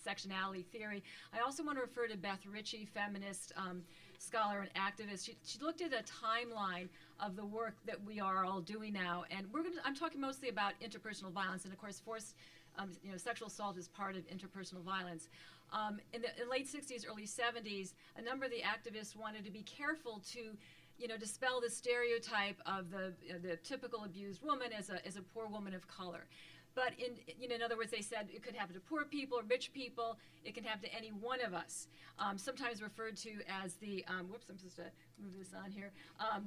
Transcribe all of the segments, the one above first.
intersectionality theory. I also want to refer to Beth Ritchie, feminist scholar and activist. She looked at a timeline of the work that we are all doing now, and I'm talking mostly about interpersonal violence, and of course sexual assault is part of interpersonal violence. In the late 60s, early 70s, a number of the activists wanted to be careful to dispel the stereotype of the typical abused woman as a poor woman of color. But in other words, they said it could happen to poor people, rich people. It can happen to any one of us. Sometimes referred to as the whoops, I'm supposed to move this on here.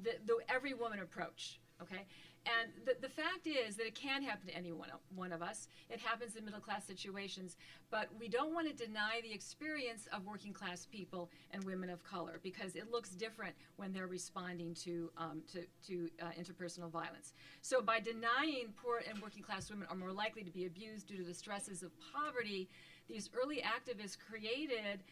The every woman approach. Okay, and the fact is that it can happen to any one of us. It happens in middle class situations, but we don't want to deny the experience of working class people and women of color, because it looks different when they're responding to interpersonal violence. So by denying poor and working class women are more likely to be abused due to the stresses of poverty, these early activists created,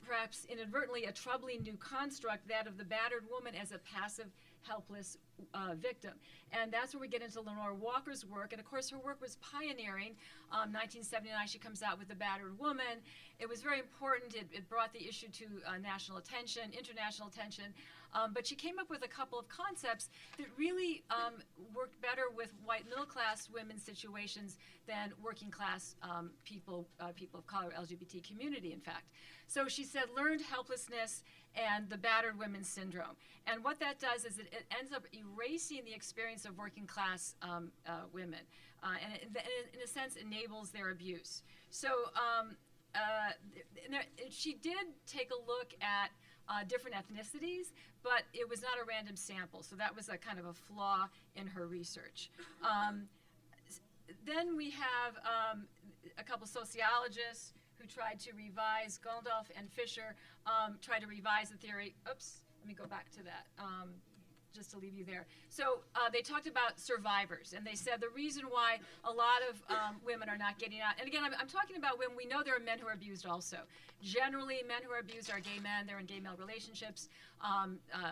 perhaps inadvertently, a troubling new construct, that of the battered woman as a passive, helpless victim. And that's where we get into Lenore Walker's work. And of course, her work was pioneering. 1979, she comes out with The Battered Woman. It was very important. It brought the issue to national attention, international attention. But she came up with a couple of concepts that really worked better with white middle-class women's situations than working-class people of color, LGBT community, in fact. So she said learned helplessness and the battered women's syndrome. And what that does is it ends up erasing the experience of working-class women, and it, in a sense, enables their abuse. So she did take a look at different ethnicities, but it was not a random sample. So that was a kind of a flaw in her research. Then we have a couple sociologists who tried to revise, Gundolf and Fisher, tried to revise the theory. Oops, let me go back to that. Just to leave you there. So they talked about survivors, and they said the reason why a lot of women are not getting out, and again, I'm talking about when we know there are men who are abused also. Generally, men who are abused are gay men. They're in gay male relationships.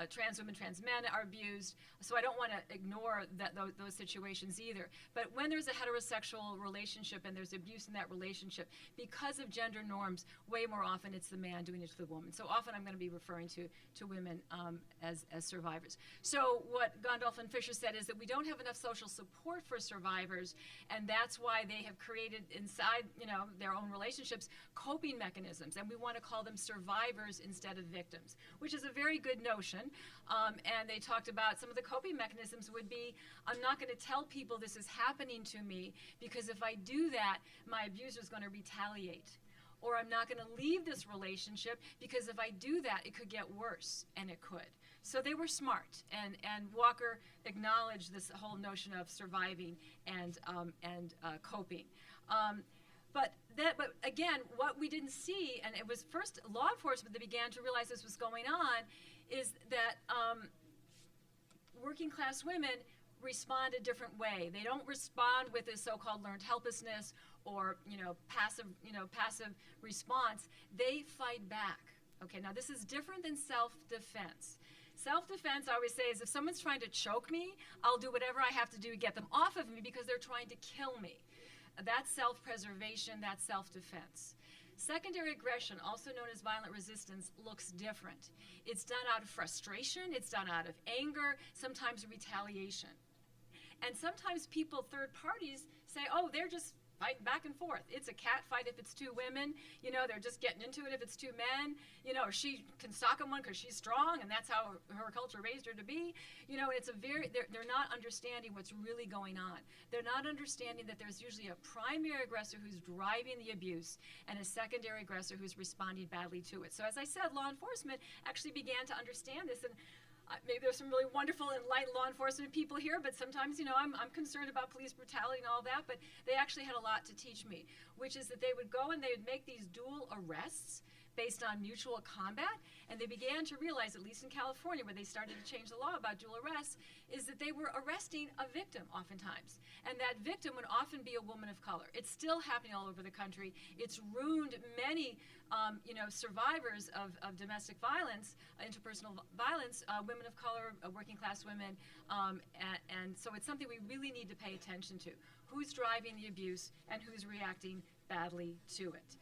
Trans women, trans men are abused. So I don't want to ignore those situations either. But when there's a heterosexual relationship and there's abuse in that relationship, because of gender norms, way more often it's the man doing it to the woman. So often I'm going to be referring to women as survivors. So what Gundolf and Fisher said is that we don't have enough social support for survivors, and that's why they have created inside their own relationships coping mechanisms, and we want to call them survivors instead of victims, which is a very good notion. And they talked about some of the coping mechanisms would be, I'm not going to tell people this is happening to me, because if I do that, my abuser is going to retaliate. Or I'm not going to leave this relationship, because if I do that, it could get worse, and it could. So they were smart, and Walker acknowledged this whole notion of surviving and coping. But again, what we didn't see, and it was first law enforcement that began to realize this was going on, is that working class women respond a different way. They don't respond with this so-called learned helplessness or passive response. They fight back. Okay, now this is different than self-defense. Self-defense, I always say, is if someone's trying to choke me, I'll do whatever I have to do to get them off of me because they're trying to kill me. That's self-preservation, that's self-defense. Secondary aggression, also known as violent resistance, looks different. It's done out of frustration, it's done out of anger, sometimes retaliation. And sometimes people, third parties, say, oh, they're just fighting back and forth. It's a cat fight if it's two women. They're just getting into it if it's two men. Or she can sock them one because she's strong, and that's how her culture raised her to be. It's they're not understanding what's really going on. They're not understanding that there's usually a primary aggressor who's driving the abuse and a secondary aggressor who's responding badly to it. So as I said, law enforcement actually began to understand this, and maybe there's some really wonderful and enlightened law enforcement people here, but sometimes, I'm concerned about police brutality and all that, but they actually had a lot to teach me, which is that they would go and they would make these dual arrests based on mutual combat, and they began to realize, at least in California, where they started to change the law about dual arrests, is that they were arresting a victim oftentimes, and that victim would often be a woman of color. It's still happening all over the country. It's ruined many survivors of domestic violence, interpersonal violence, women of color, working class women, and so it's something we really need to pay attention to. Who's driving the abuse and who's reacting badly to it?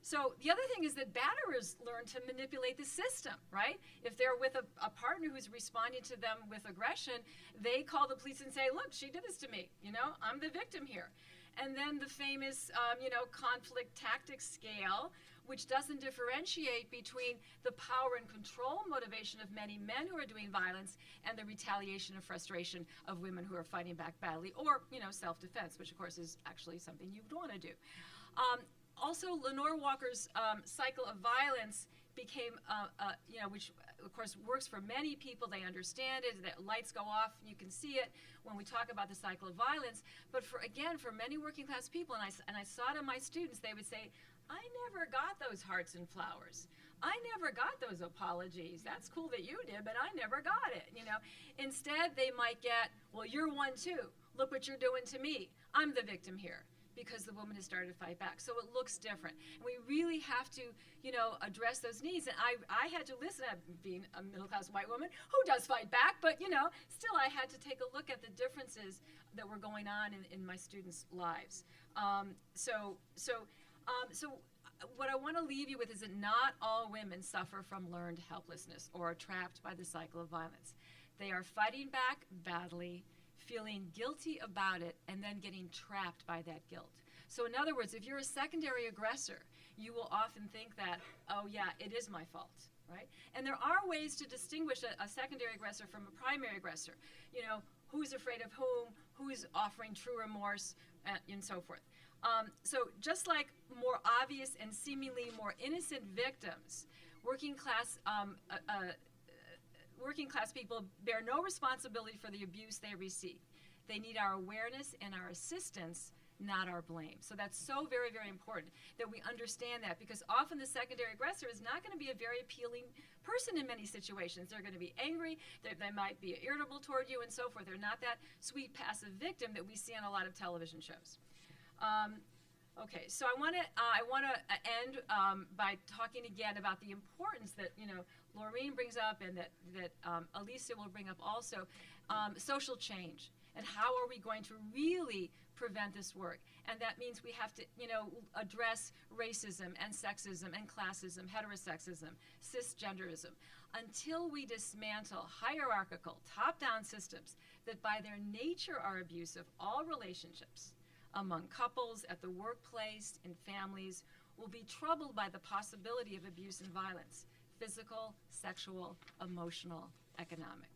So the other thing is that batterers learn to manipulate the system, right? If they're with a partner who's responding to them with aggression, they call the police and say, look, she did this to me, I'm the victim here. And then the famous, conflict tactics scale, which doesn't differentiate between the power and control motivation of many men who are doing violence and the retaliation and frustration of women who are fighting back badly, or, self-defense, which of course is actually something you'd want to do. Also, Lenore Walker's cycle of violence became, which of course works for many people. They understand it. The lights go off. You can see it when we talk about the cycle of violence. But for many working class people, and I saw it in my students, they would say, I never got those hearts and flowers. I never got those apologies. That's cool that you did, but I never got it. Instead, they might get, well, you're one too. Look what you're doing to me. I'm the victim here, because the woman has started to fight back. So it looks different. And we really have to, address those needs. And I had to listen, being a middle-class white woman who does fight back, but, still I had to take a look at the differences that were going on in my students' lives. So what I want to leave you with is that not all women suffer from learned helplessness or are trapped by the cycle of violence. They are fighting back badly, feeling guilty about it, and then getting trapped by that guilt. So in other words, if you're a secondary aggressor, you will often think that, oh yeah, it is my fault, right? And there are ways to distinguish a secondary aggressor from a primary aggressor. Who's afraid of whom, who's offering true remorse, and so forth. So just like more obvious and seemingly more innocent victims, working class people bear no responsibility for the abuse they receive. They need our awareness and our assistance, not our blame. So that's so very, very important that we understand that, because often the secondary aggressor is not going to be a very appealing person in many situations. They're going to be angry, they might be irritable toward you, and so forth. They're not that sweet, passive victim that we see on a lot of television shows. Okay, so I want to end by talking again about the importance that Laurene brings up, and that Alicia will bring up also, social change, and how are we going to really prevent this work? And that means we have to address racism and sexism and classism, heterosexism, cisgenderism, until we dismantle hierarchical, top-down systems that by their nature are abusive. All relationships among couples, at the workplace, in families, will be troubled by the possibility of abuse and violence, physical, sexual, emotional, economic.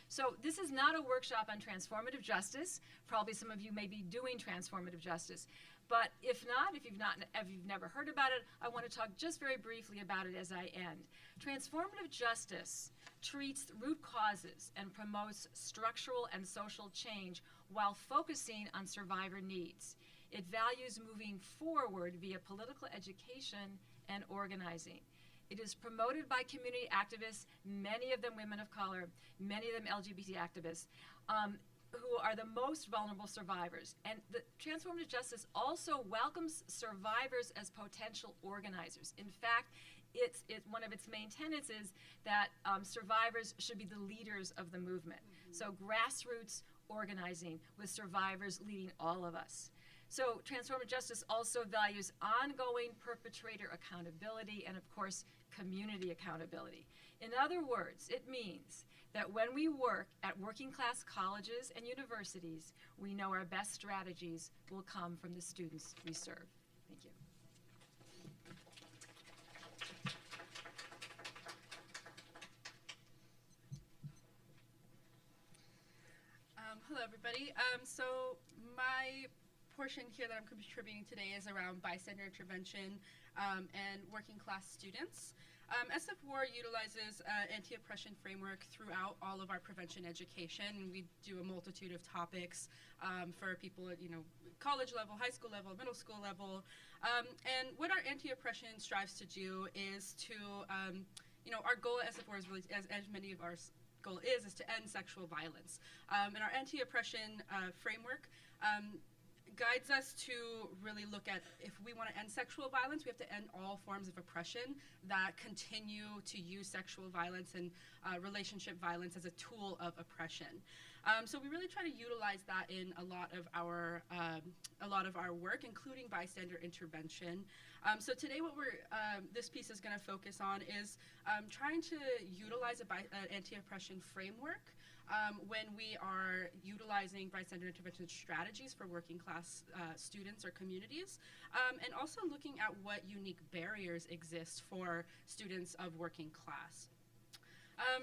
So this is not a workshop on transformative justice. Probably some of you may be doing transformative justice. But if you've never heard about it, I want to talk just very briefly about it as I end. Transformative justice treats root causes and promotes structural and social change while focusing on survivor needs. It values moving forward via political education and organizing. It is promoted by community activists, many of them women of color, many of them LGBT activists, who are the most vulnerable survivors. And the transformative justice also welcomes survivors as potential organizers. In fact, it's one of its main tenets is that survivors should be the leaders of the movement. Mm-hmm. So grassroots organizing with survivors leading all of us. So transformative justice also values ongoing perpetrator accountability and, of course, community accountability. In other words, it means that when we work at working class colleges and universities, we know our best strategies will come from the students we serve. Thank you. Hello, everybody. So my portion here that I'm contributing today is around bystander intervention and working class students. SF4 utilizes anti-oppression framework throughout all of our prevention education. We do a multitude of topics for people at college level, high school level, middle school level. And what our anti-oppression strives to do is to, our goal at SF4 is really, as many of our goal is to end sexual violence. And our anti-oppression framework guides us to really look at, if we want to end sexual violence, we have to end all forms of oppression that continue to use sexual violence and relationship violence as a tool of oppression. So we really try to utilize that in a lot of our work, including bystander intervention. So today, what this piece is going to focus on is trying to utilize an anti-oppression framework when we are utilizing bystander intervention strategies for working class students or communities, and also looking at what unique barriers exist for students of working class.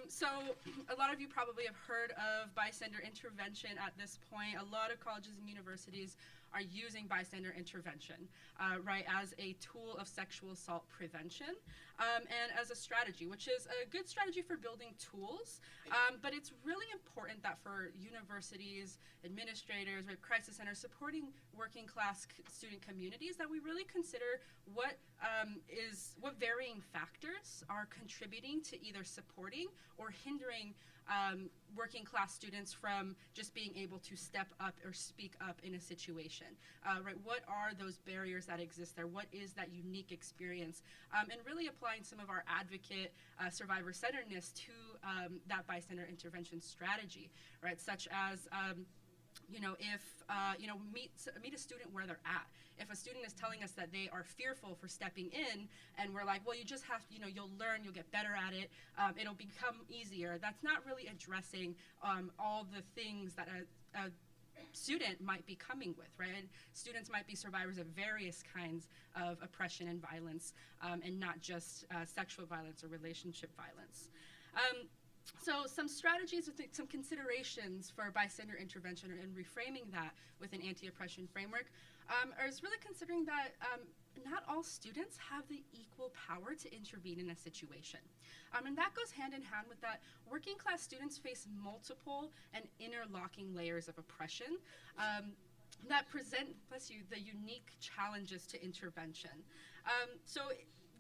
So a lot of you probably have heard of bystander intervention at this point. A lot of colleges and universities are using bystander intervention, right, as a tool of sexual assault prevention, and as a strategy, which is a good strategy for building tools, but it's really important that for universities, administrators, right, crisis centers, supporting working class student communities, that we really consider what varying factors are contributing to either supporting or hindering working class students from just being able to step up or speak up in a situation, right? What are those barriers that exist there? What is that unique experience? And really applying some of our advocate survivor-centeredness to that bystander intervention strategy, right? Such as meet a student where they're at. If a student is telling us that they are fearful for stepping in, and we're like, well, you just have, you'll learn, you'll get better at it, it'll become easier. That's not really addressing all the things that a student might be coming with, right? And students might be survivors of various kinds of oppression and violence, and not just sexual violence or relationship violence. So some strategies, some considerations for bystander intervention and reframing that with an anti-oppression framework is really considering that not all students have the equal power to intervene in a situation. And that goes hand in hand with that working class students face multiple and interlocking layers of oppression that present, the unique challenges to intervention. So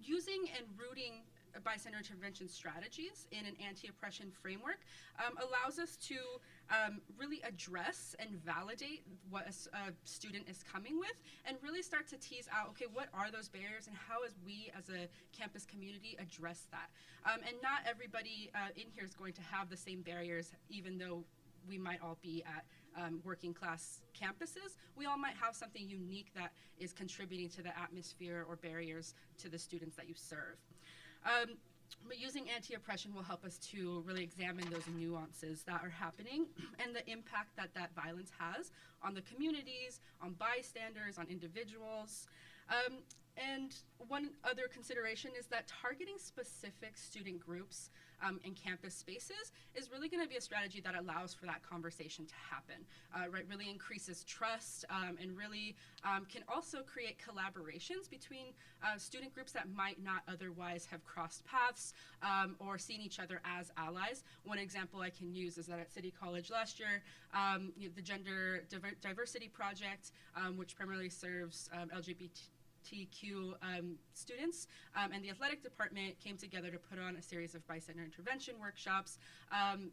using and rooting bystander intervention strategies in an anti-oppression framework allows us to really address and validate what a student is coming with, and really start to tease out, okay, what are those barriers and how, as we as a campus community, address that. And not everybody in here is going to have the same barriers, even though we might all be at working class campuses. We all might have something unique that is contributing to the atmosphere or barriers to the students that you serve. But using anti-oppression will help us to really examine those nuances that are happening and the impact that that violence has on the communities, on bystanders, on individuals. And one other consideration is that targeting specific student groups in campus spaces is really going to be a strategy that allows for that conversation to happen, right? Really increases trust, and really can also create collaborations between student groups that might not otherwise have crossed paths or seen each other as allies. One example I can use is that at City College last year, the Gender Diversity Project, which primarily serves LGBTQ students, and the athletic department came together to put on a series of bystander intervention workshops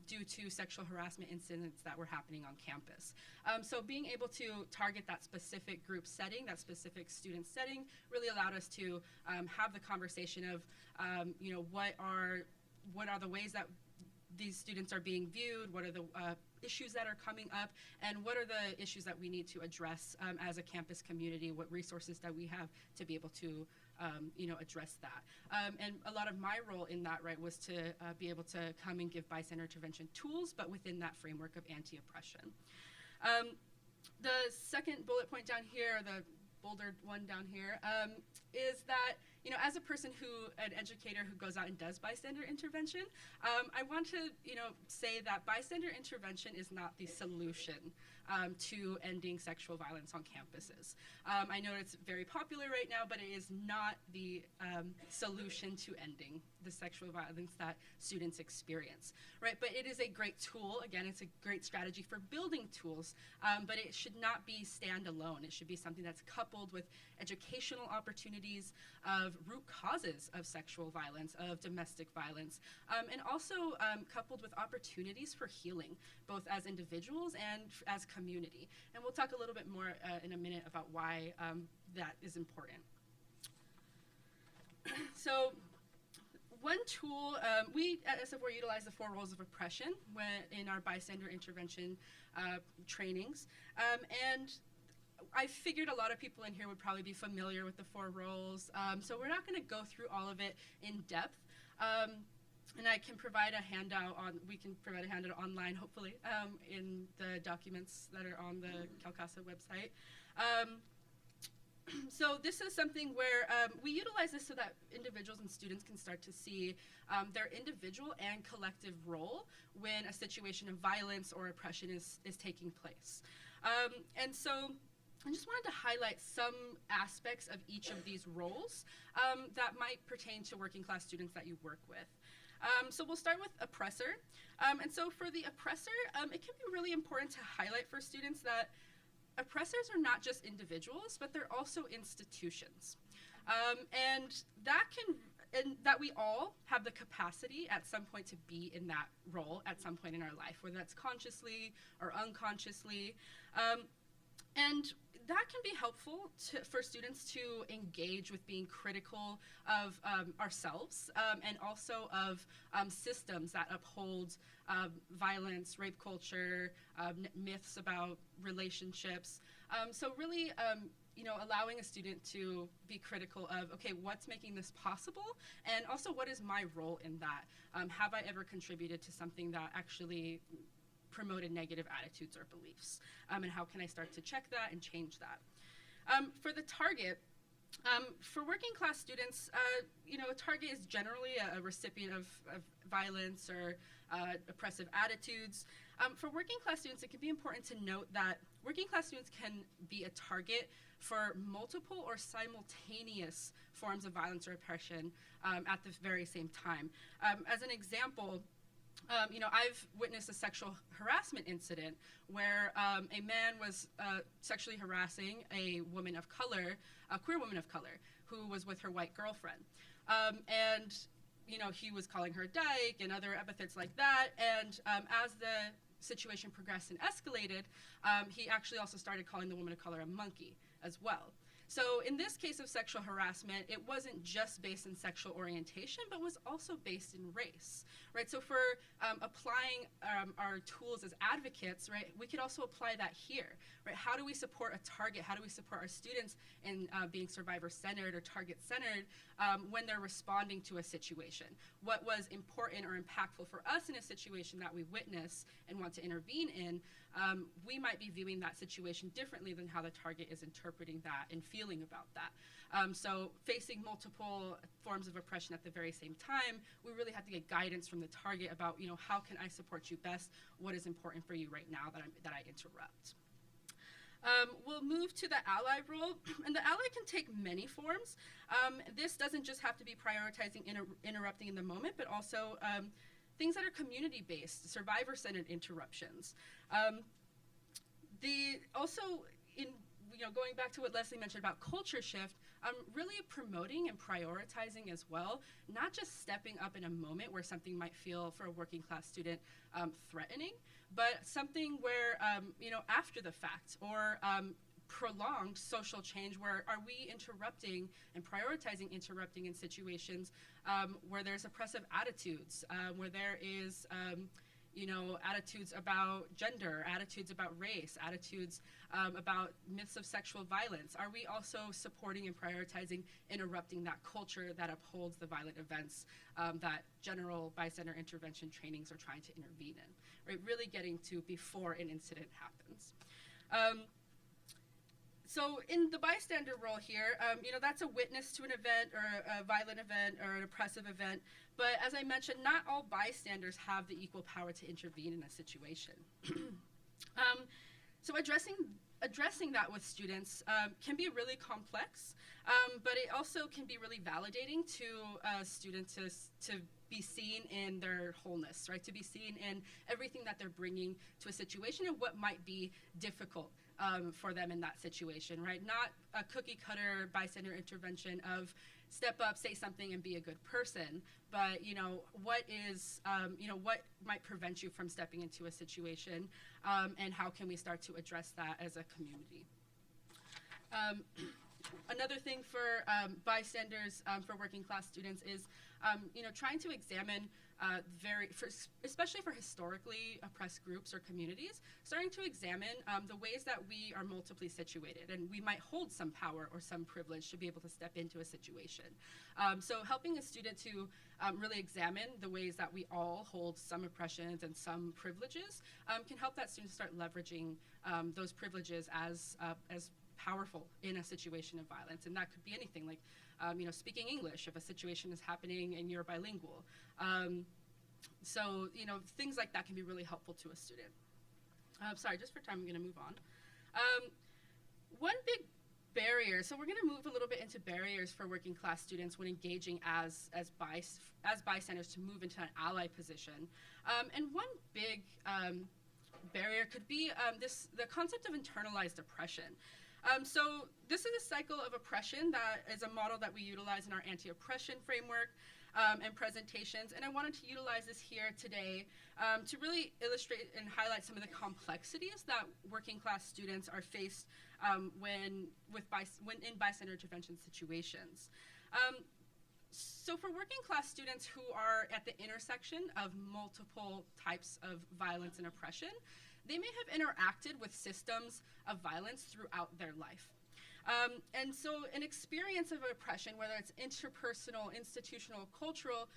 due to sexual harassment incidents that were happening on campus. So being able to target that specific group setting, that specific student setting, really allowed us to have the conversation of, what are the ways that these students are being viewed, what are the issues that are coming up, and what are the issues that we need to address as a campus community, what resources that we have to be able to address that. And a lot of my role in that, right, was to be able to come and give bystander intervention tools, but within that framework of anti-oppression. The second bullet point down here, the bolder one down here, is that, as a person an educator who goes out and does bystander intervention, I want to, say that bystander intervention is not the solution to ending sexual violence on campuses. I know it's very popular right now, but it is not the solution to ending the sexual violence that students experience, right? But it is a great tool. Again, it's a great strategy for building tools, but it should not be standalone. It should be something that's coupled with educational opportunities of of root causes of sexual violence, of domestic violence, and also coupled with opportunities for healing, both as individuals and as community. And we'll talk a little bit more in a minute about why that is important. So one tool, we at SF4 utilize the 4 roles of oppression in our bystander intervention trainings. And I figured a lot of people in here would probably be familiar with the 4 roles. So we're not going to go through all of it in depth. And I can provide a handout we can provide a handout online, hopefully, in the documents that are on the CalCASA website. So this is something where we utilize this so that individuals and students can start to see their individual and collective role when a situation of violence or oppression is taking place. And so I just wanted to highlight some aspects of each of these roles that might pertain to working class students that you work with. So we'll start with oppressor. And so for the oppressor, it can be really important to highlight for students that oppressors are not just individuals, but they're also institutions. And that we all have the capacity at some point to be in that role at some point in our life, whether that's consciously or unconsciously. And that can be helpful for students to engage with being critical of ourselves and also of systems that uphold violence, rape culture, myths about relationships. So really, allowing a student to be critical of, okay, what's making this possible? And also, what is my role in that? Have I ever contributed to something that actually promoted negative attitudes or beliefs? And how can I start to check that and change that? For the target, for working class students, a target is generally a recipient of violence or oppressive attitudes. For working class students, it can be important to note that working class students can be a target for multiple or simultaneous forms of violence or oppression at the very same time. As an example, I've witnessed a sexual harassment incident where a man was sexually harassing a woman of color, a queer woman of color, who was with her white girlfriend. And he was calling her dyke and other epithets like that. And as the situation progressed and escalated, he actually also started calling the woman of color a monkey as well. So in this case of sexual harassment, it wasn't just based in sexual orientation, but was also based in race, right? So for applying our tools as advocates, right, we could also apply that here, right? How do we support a target? How do we support our students in being survivor-centered or target-centered when they're responding to a situation? What was important or impactful for us in a situation that we witness and want to intervene in? We might be viewing that situation differently than how the target is interpreting that and feeling about that. So facing multiple forms of oppression at the very same time, we really have to get guidance from the target about, how can I support you best? What is important for you right now that I interrupt? We'll move to the ally role, and the ally can take many forms. This doesn't just have to be prioritizing interrupting in the moment, but also things that are community-based, survivor-centered interruptions. Going back to what Leslie mentioned about culture shift, really promoting and prioritizing as well, not just stepping up in a moment where something might feel for a working class student threatening, but something where, after the fact or prolonged social change where are we interrupting and prioritizing interrupting in situations where there's oppressive attitudes, where there is attitudes about gender, attitudes about race, attitudes about myths of sexual violence? Are we also supporting and prioritizing interrupting that culture that upholds the violent events that general bystander intervention trainings are trying to intervene in, right? Really getting to before an incident happens. So in the bystander role here, that's a witness to an event or a violent event or an oppressive event. But as I mentioned, not all bystanders have the equal power to intervene in a situation. So addressing that with students can be really complex, but it also can be really validating to students to be seen in their wholeness, right? To be seen in everything that they're bringing to a situation and what might be difficult for them in that situation, right? Not a cookie cutter bystander intervention of step up, say something, and be a good person. But what might prevent you from stepping into a situation, and how can we start to address that as a community? Another thing for bystanders, for working class students, is trying to examine especially for historically oppressed groups or communities, starting to examine the ways that we are multiply situated, and we might hold some power or some privilege to be able to step into a situation. So helping a student to really examine the ways that we all hold some oppressions and some privileges can help that student start leveraging those privileges as powerful in a situation of violence. And that could be anything like speaking English if a situation is happening and you're bilingual. So things like that can be really helpful to a student. Sorry, just for time, I'm going to move on. One big barrier, so we're going to move a little bit into barriers for working class students when engaging as bystanders to move into an ally position. And one big barrier could be the concept of internalized oppression. So this is a cycle of oppression that is a model that we utilize in our anti-oppression framework and presentations. And I wanted to utilize this here today to really illustrate and highlight some of the complexities that working class students are faced when in bystander intervention situations. So for working class students who are at the intersection of multiple types of violence and oppression, they may have interacted with systems of violence throughout their life. And so an experience of oppression, whether it's interpersonal, institutional, cultural,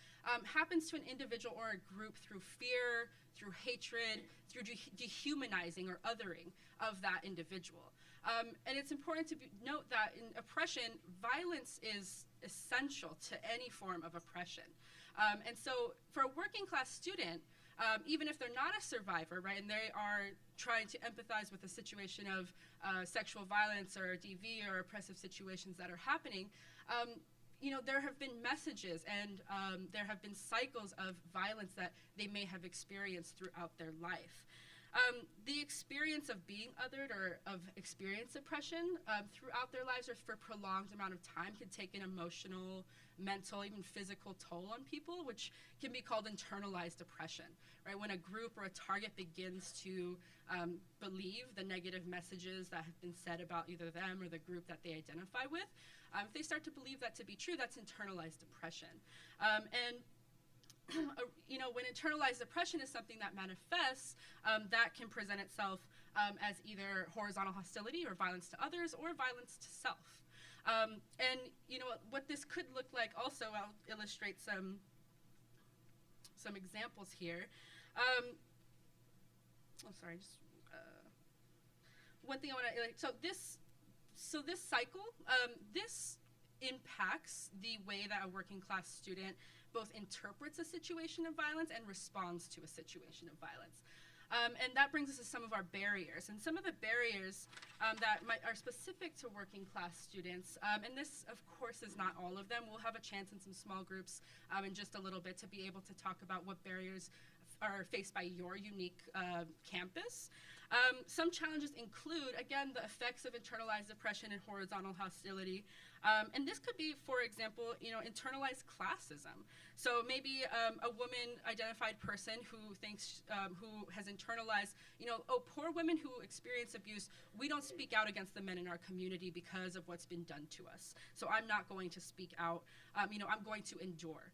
happens to an individual or a group through fear, through hatred, through dehumanizing or othering of that individual. And it's important to note that in oppression, violence is essential to any form of oppression. And so for a working class student, even if they're not a survivor, right, and they are trying to empathize with a situation of sexual violence or DV or oppressive situations that are happening, there have been messages and there have been cycles of violence that they may have experienced throughout their life. The experience of being othered or of experience oppression throughout their lives or for a prolonged amount of time can take an emotional, mental, even physical toll on people, which can be called internalized oppression, right? When a group or a target begins to believe the negative messages that have been said about either them or the group that they identify with, if they start to believe that to be true, that's internalized oppression. When internalized oppression is something that manifests, that can present itself as either horizontal hostility or violence to others or violence to self. What this could look like also, I'll illustrate some examples here. One thing I want to, so this cycle, this impacts the way that a working class student both interprets a situation of violence and responds to a situation of violence. And that brings us to some of our barriers. And some of the barriers that are specific to working class students, and this, of course, is not all of them. We'll have a chance in some small groups in just a little bit to be able to talk about what barriers are faced by your unique campus. Some challenges include, again, the effects of internalized oppression and horizontal hostility. And this could be, for example, internalized classism. So maybe a woman-identified person who thinks, who has internalized, poor women who experience abuse, we don't speak out against the men in our community because of what's been done to us. So I'm not going to speak out, I'm going to endure.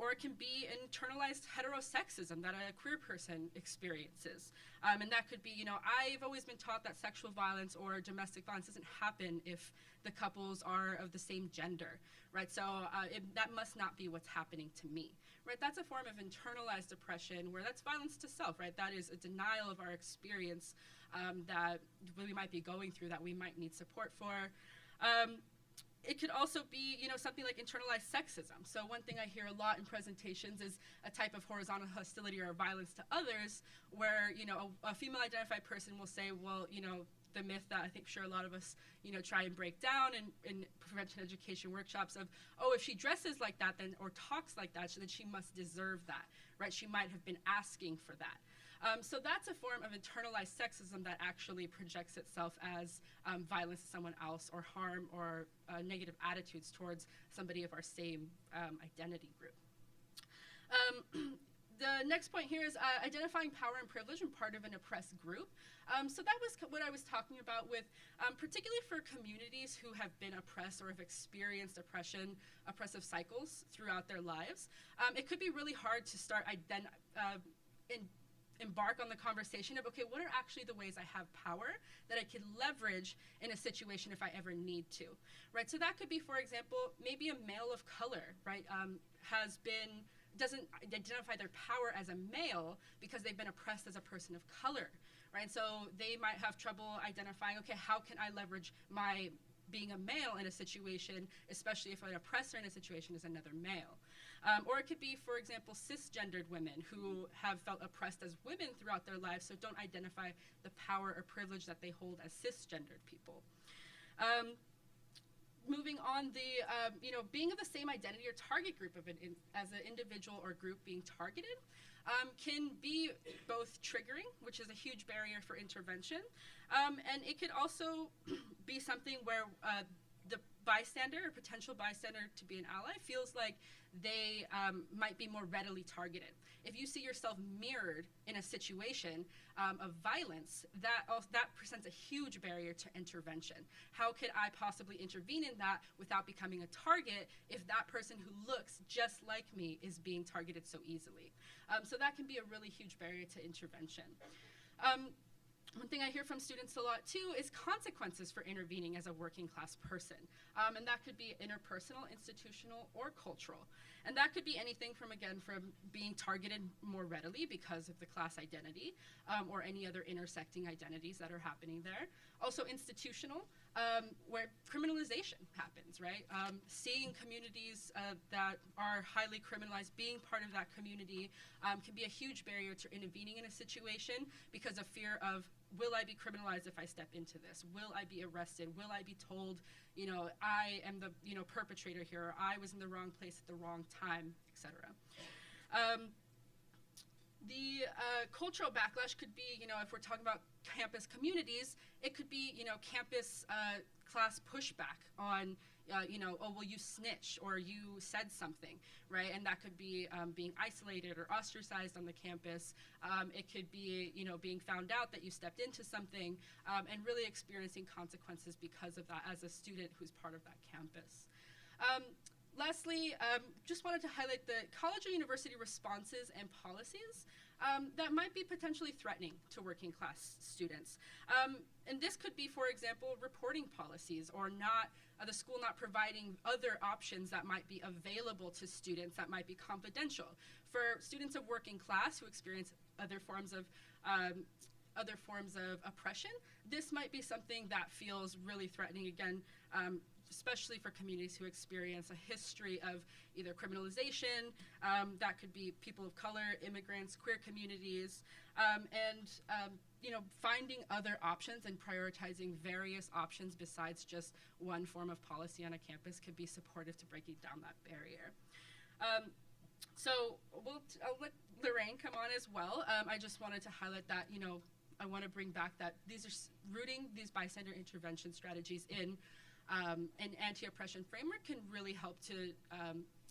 Or it can be internalized heterosexism that a queer person experiences. And that could be, I've always been taught that sexual violence or domestic violence doesn't happen if the couples are of the same gender, right? So that must not be what's happening to me, right? That's a form of internalized oppression where that's violence to self, right? That is a denial of our experience that we might be going through, that we might need support for. It could also be, something like internalized sexism. So one thing I hear a lot in presentations is a type of horizontal hostility or violence to others where, a female-identified person will say, well, the myth that I think sure a lot of us, try and break down in prevention education workshops of, oh, if she dresses like that then or talks like that, then she must deserve that, right? She might have been asking for that. So that's a form of internalized sexism that actually projects itself as violence to someone else or harm or negative attitudes towards somebody of our same identity group. The next point here is identifying power and privilege and part of an oppressed group. So that was what I was talking about with, particularly for communities who have been oppressed or have experienced oppressive cycles throughout their lives. It could be really hard to start embark on the conversation of, okay, what are actually the ways I have power that I can leverage in a situation if I ever need to, right? So that could be, for example, maybe a male of color, right, doesn't identify their power as a male because they've been oppressed as a person of color, right? So they might have trouble identifying, okay, how can I leverage my being a male in a situation, especially if an oppressor in a situation is another male. Or it could be, for example, cisgendered women who have felt oppressed as women throughout their lives, so don't identify the power or privilege that they hold as cisgendered people. Moving on, being of the same identity or target group as an individual or group being targeted can be both triggering, which is a huge barrier for intervention, and it could also be something where the bystander or potential bystander to be an ally feels like they might be more readily targeted. If you see yourself mirrored in a situation of violence, that presents a huge barrier to intervention. How could I possibly intervene in that without becoming a target if that person who looks just like me is being targeted so easily? So that can be a really huge barrier to intervention. One thing I hear from students a lot too is consequences for intervening as a working class person. And that could be interpersonal, institutional, or cultural. And that could be anything from being targeted more readily because of the class identity or any other intersecting identities that are happening there. Also institutional, where criminalization happens, right? Seeing communities that are highly criminalized, being part of that community can be a huge barrier to intervening in a situation because of fear of, will I be criminalized if I step into this? Will I be arrested? Will I be told, I am the, perpetrator here, or I was in the wrong place at the wrong time, etc. The cultural backlash could be, if we're talking about campus communities, it could be, campus class pushback on, oh, well, you snitched or you said something, right? And that could be being isolated or ostracized on the campus. It could be, being found out that you stepped into something and really experiencing consequences because of that as a student who's part of that campus. Lastly, just wanted to highlight the college or university responses and policies that might be potentially threatening to working class students. And this could be, for example, reporting policies or the school not providing other options that might be available to students that might be confidential. For students of working class who experience other forms of oppression, this might be something that feels really threatening, again, especially for communities who experience a history of either criminalization, that could be people of color, immigrants, queer communities, finding other options and prioritizing various options besides just one form of policy on a campus could be supportive to breaking down that barrier. So I'll let Laurene come on as well. I just wanted to highlight that, I want to bring back that these are rooting these bystander intervention strategies in an anti-oppression framework can really help to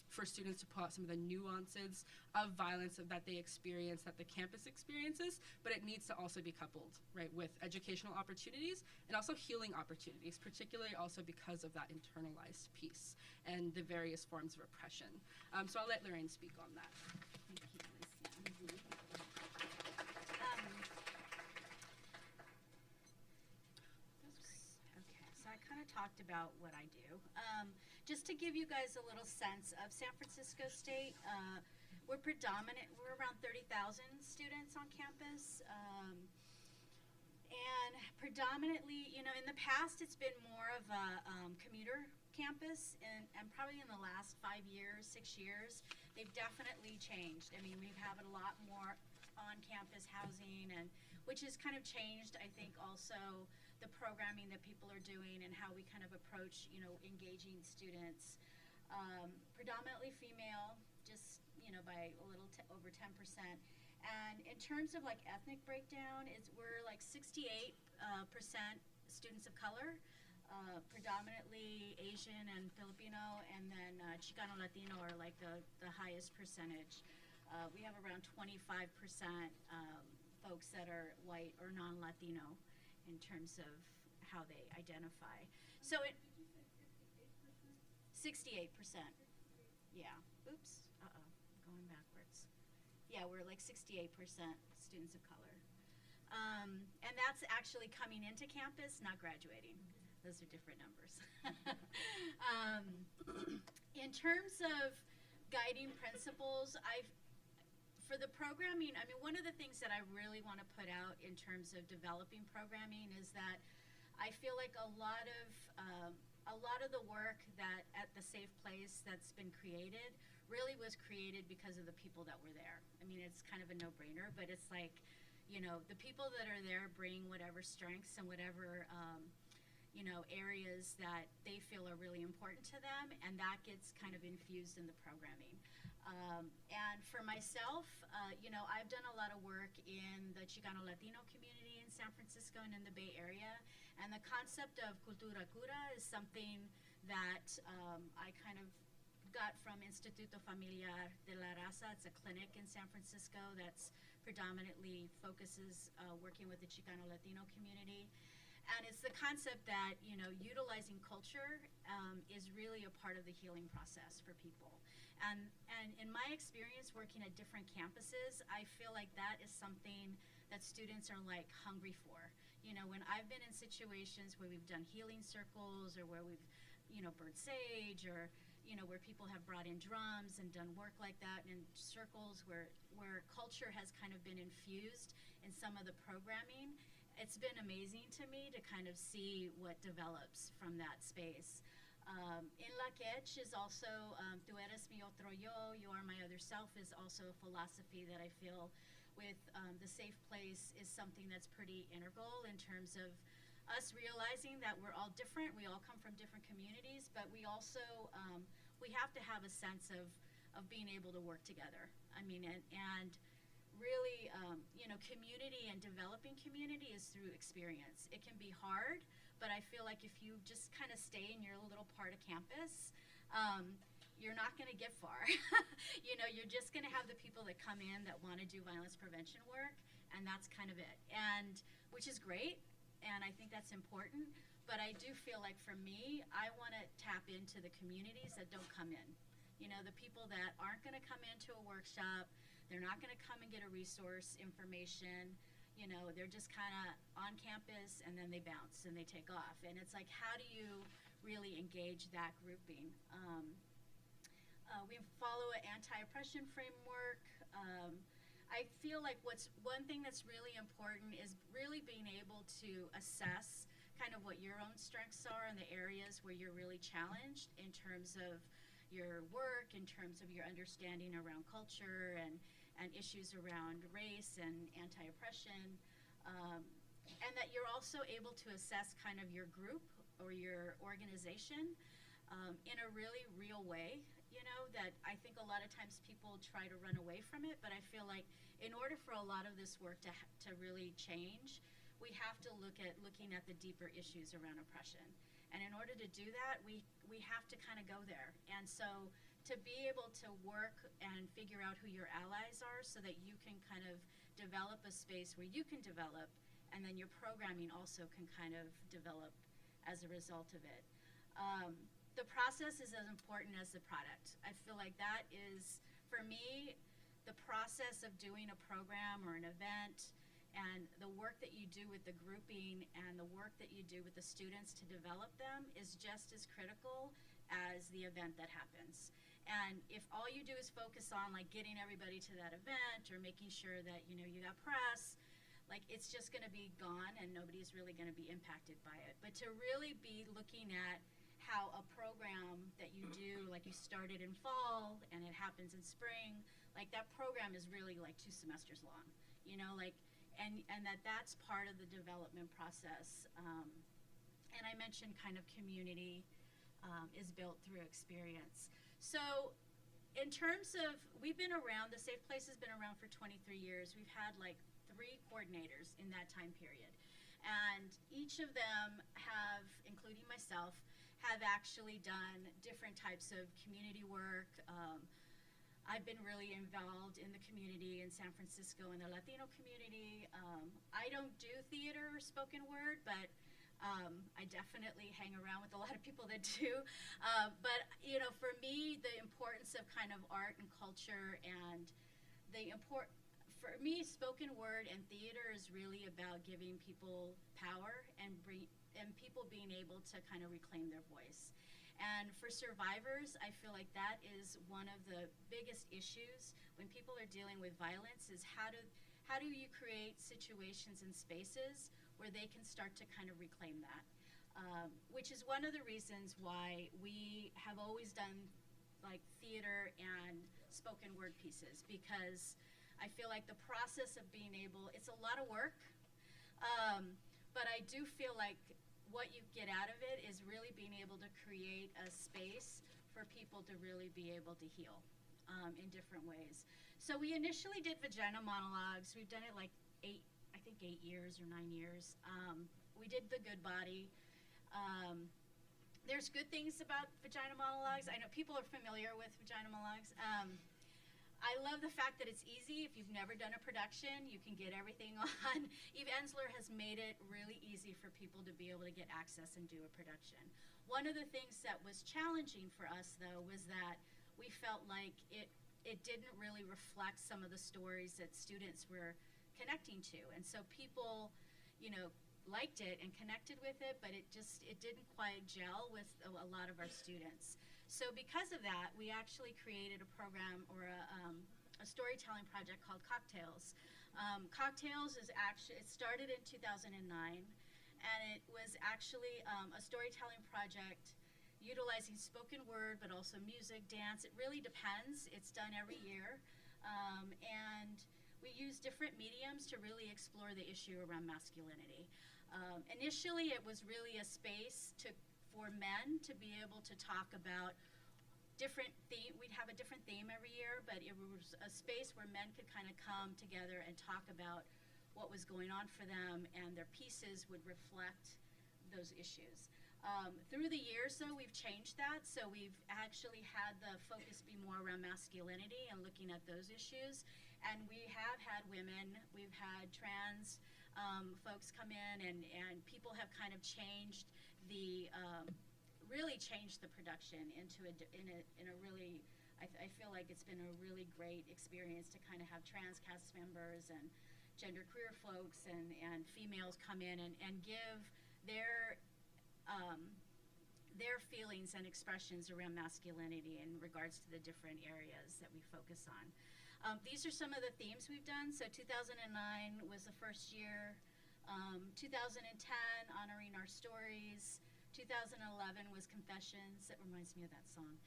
for students to pull out some of the nuances of violence that they experience, that the campus experiences, but it needs to also be coupled, right, with educational opportunities and also healing opportunities, particularly also because of that internalized piece and the various forms of oppression. So I'll let Laurene speak on that. Thank you, Alicia. Okay, so I kind of talked about what I do. Just to give you guys a little sense of San Francisco State, we're around 30,000 students on campus. And predominantly, in the past it's been more of a commuter campus, and probably in the last 5 years, 6 years, they've definitely changed. I mean, we've had a lot more on-campus housing, and which has kind of changed, I think, also the programming that people are doing and how we kind of approach, engaging students. Predominantly female, just, by a little over 10%. And in terms of like ethnic breakdown, we're like 68% students of color, predominantly Asian and Filipino, and then Chicano Latino are like the highest percentage. We have around 25% folks that are white or non-Latino in terms of how they identify. So it 68%. Yeah. Oops. Going backwards. Yeah, we're like 68% students of color. And that's actually coming into campus, not graduating. Those are different numbers. In terms of guiding principles, for the programming, I mean, one of the things that I really want to put out in terms of developing programming is that I feel like a lot of the work that at the Safe Place that's been created really was created because of the people that were there. I mean, it's kind of a no-brainer, but it's like, you know, the people that are there bring whatever strengths and whatever, you know, areas that they feel are really important to them, and that gets kind of infused in the programming. And for myself, you know, I've done a lot of work in the Chicano Latino community in San Francisco and in the Bay Area, and the concept of cultura cura is something that I kind of got from Instituto Familiar de la Raza. It's a clinic in San Francisco that's predominantly focuses working with the Chicano Latino community. And it's the concept that, you know, utilizing culture is really a part of the healing process for people. And in my experience working at different campuses, I feel like that is something that students are like hungry for. You know, when I've been in situations where we've done healing circles or where we've, you know, burned sage, or, you know, where people have brought in drums and done work like that in circles where culture has kind of been infused in some of the programming, it's been amazing to me to kind of see what develops from that space. In La Quech is also, Tu eres mi otro yo, you are my other self, is also a philosophy that I feel with the Safe Place is something that's pretty integral in terms of us realizing that we're all different, we all come from different communities, but we also, we have to have a sense of being able to work together. I mean, and really, you know, community and developing community is through experience. It can be hard, but I feel like if you just kind of stay in your little part of campus, you're not going to get far. You know, you're just going to have the people that come in that want to do violence prevention work, and that's kind of it. And which is great, and I think that's important, but I do feel like for me, I want to tap into the communities that don't come in. You know, the people that aren't going to come into a workshop, they're not going to come and get a resource information. You know, they're just kind of on campus and then they bounce and they take off. And it's like, how do you really engage that grouping? We follow an anti-oppression framework. I feel like one thing that's really important is really being able to assess kind of what your own strengths are and the areas where you're really challenged in terms of your work, in terms of your understanding around culture and issues around race and anti-oppression, and that you're also able to assess kind of your group or your organization in a really real way, you know, that I think a lot of times people try to run away from it, but I feel like in order for a lot of this work to really change, we have to looking at the deeper issues around oppression. And in order to do that, we have to kind of go there. And so to be able to work and figure out who your allies are so that you can kind of develop a space where you can develop, and then your programming also can kind of develop as a result of it. The process is as important as the product. I feel like that is, for me, the process of doing a program or an event and the work that you do with the grouping and the work that you do with the students to develop them is just as critical as the event that happens. And if all you do is focus on like getting everybody to that event or making sure that, you know, you got press, like it's just gonna be gone and nobody's really gonna be impacted by it. But to really be looking at how a program that you do, like you started in fall and it happens in spring, like that program is really like 2 semesters long, you know, like, and that's part of the development process. And I mentioned kind of community is built through experience. So in terms of, we've been around, the Safe Place has been around for 23 years. We've had like 3 coordinators in that time period. And each of them have, including myself, have actually done different types of community work. I've been really involved in the community in San Francisco, in the Latino community. I don't do theater or spoken word, but I definitely hang around with a lot of people that do. But you know, for me, the importance of kind of art and culture, and for me, spoken word and theater is really about giving people power and people being able to kind of reclaim their voice. And for survivors, I feel like that is one of the biggest issues when people are dealing with violence, is how do you create situations and spaces where they can start to kind of reclaim that, which is one of the reasons why we have always done like theater and spoken word pieces, because I feel like the process of being able, it's a lot of work, but I do feel like what you get out of it is really being able to create a space for people to really be able to heal in different ways. So we initially did vagina monologues. We've done it like 8 years or 9 years. We did The Good Body. There's good things about vagina monologues. I know people are familiar with vagina monologues. I love the fact that it's easy. If you've never done a production, you can get everything on. Eve Ensler has made it really easy for people to be able to get access and do a production. One of the things that was challenging for us, though, was that we felt like it didn't really reflect some of the stories that students were connecting to. And so people, you know, liked it and connected with it, but it didn't quite gel with a lot of our students. So because of that, we actually created a program, or a storytelling project called COCKTALES. COCKTALES is actually, it started in 2009, and it was actually a storytelling project utilizing spoken word, but also music, dance. It really depends. It's done every year. And we use different mediums to really explore the issue around masculinity. Initially, it was really a space for men to be able to talk about different theme. We'd have a different theme every year, but it was a space where men could kind of come together and talk about what was going on for them, and their pieces would reflect those issues. Through the years, though, we've changed that, so we've actually had the focus be more around masculinity and looking at those issues. And we have had women, we've had trans folks come in, and people have kind of changed really changed the production into in a really, I feel like it's been a really great experience to kind of have trans cast members and genderqueer folks and females come in and give their feelings and expressions around masculinity in regards to the different areas that we focus on. These are some of the themes we've done. So 2009 was the first year. 2010, honoring our stories. 2011 was Confessions. That reminds me of that song.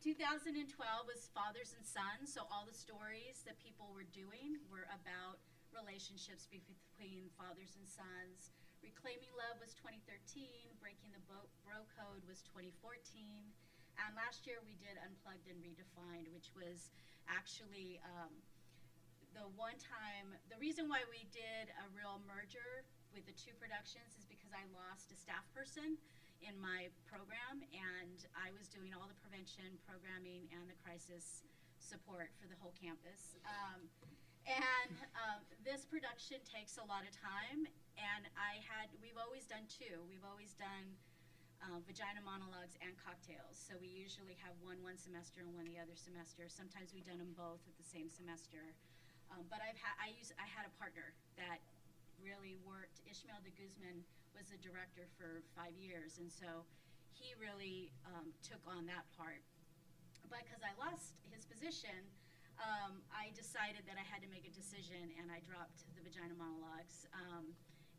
2012 was Fathers and Sons. So all the stories that people were doing were about relationships between fathers and sons. Reclaiming Love was 2013. Breaking the Bro Code was 2014. And last year we did Unplugged and Redefined, which was actually the reason why we did a real merger with the 2 productions is because I lost a staff person in my program, and I was doing all the prevention, programming, and the crisis support for the whole campus. This production takes a lot of time, and we've always done 2. We've always done vagina monologues and cocktails. So we usually have one semester and one the other semester. Sometimes we've done them both at the same semester. But I had a partner that really worked. Ishmael de Guzman was the director for 5 years, and so he really took on that part. But because I lost his position, I decided that I had to make a decision, and I dropped the vagina monologues,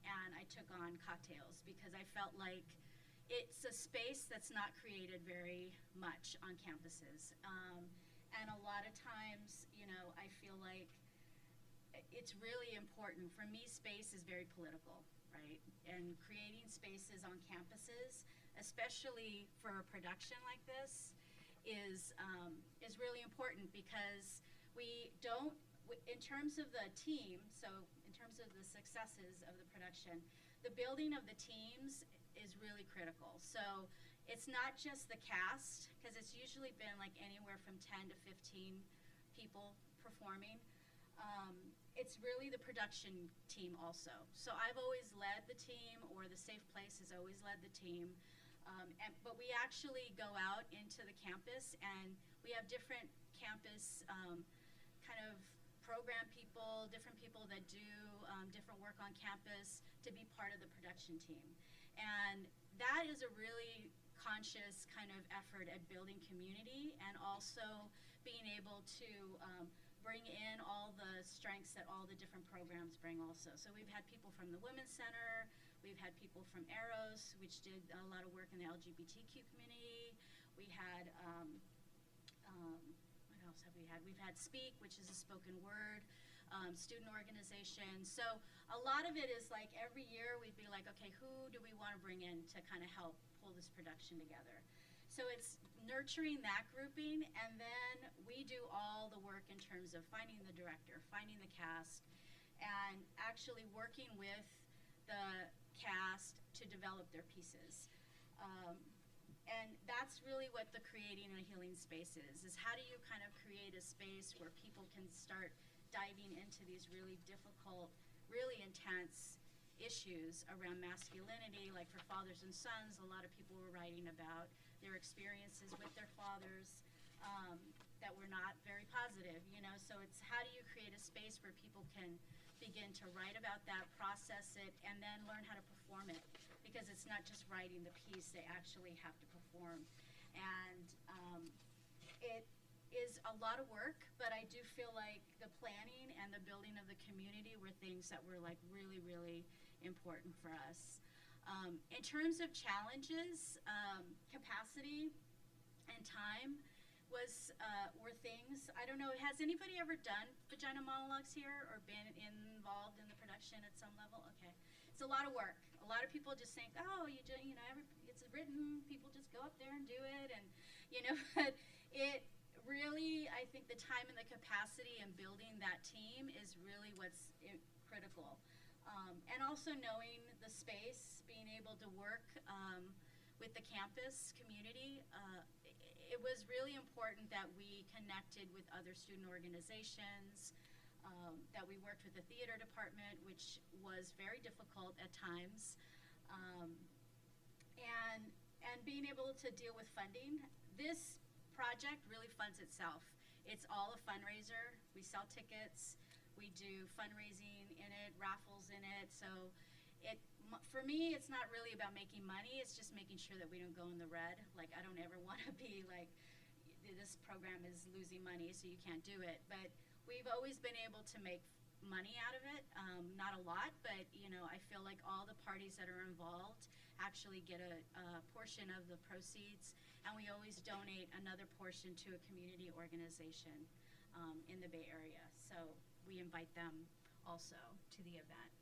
and I took on cocktails because I felt like it's a space that's not created very much on campuses. And a lot of times, you know, I feel like it's really important. For me, space is very political, right? And creating spaces on campuses, especially for a production like this, is really important because in terms of the team, so in terms of the successes of the production, the building of the teams is really critical. So it's not just the cast, because it's usually been like anywhere from 10 to 15 people performing. It's really the production team also. So I've always led the team, or the Safe Place has always led the team. But we actually go out into the campus, and we have different campus kind of program people, different people that do different work on campus to be part of the production team. And that is a really conscious kind of effort at building community, and also being able to bring in all the strengths that all the different programs bring also. So we've had people from the Women's Center, we've had people from Eros, which did a lot of work in the LGBTQ community. We had, what else have we had? We've had Speak, which is a spoken word student organization. So a lot of it is like every year we'd be like, okay, who do we want to bring in to kind of help pull this production together? So it's nurturing that grouping, and then we do all the work in terms of finding the director, finding the cast, and actually working with the cast to develop their pieces. And that's really what the creating a healing space is how do you kind of create a space where people can start diving into these really difficult, really intense issues around masculinity. Like for fathers and sons, a lot of people were writing about their experiences with their fathers that were not very positive, you know. So it's how do you create a space where people can begin to write about that, process it, and then learn how to perform it, because it's not just writing the piece, they actually have to perform. And it is a lot of work, but I do feel like the planning and the building of the community were things that were like really, really important for us. In terms of challenges, capacity and time were things. I don't know, has anybody ever done vagina monologues here or been involved in the production at some level? Okay. It's a lot of work. A lot of people just think, oh, it's written, people just go up there and do it, and but it really, I think the time and the capacity in building that team is really what's critical. And also knowing the space, being able to work with the campus community. It was really important that we connected with other student organizations, that we worked with the theater department, which was very difficult at times, and being able to deal with funding. This project really funds itself. It's all a fundraiser. We sell tickets. We do fundraising in it, raffles in it. So for me, it's not really about making money. It's just making sure that we don't go in the red. Like, I don't ever want to be like, this program is losing money, so you can't do it. But we've always been able to make money out of it. Not a lot, but I feel like all the parties that are involved actually get a portion of the proceeds, and we always donate another portion to a community organization in the Bay Area. So we invite them also to the event.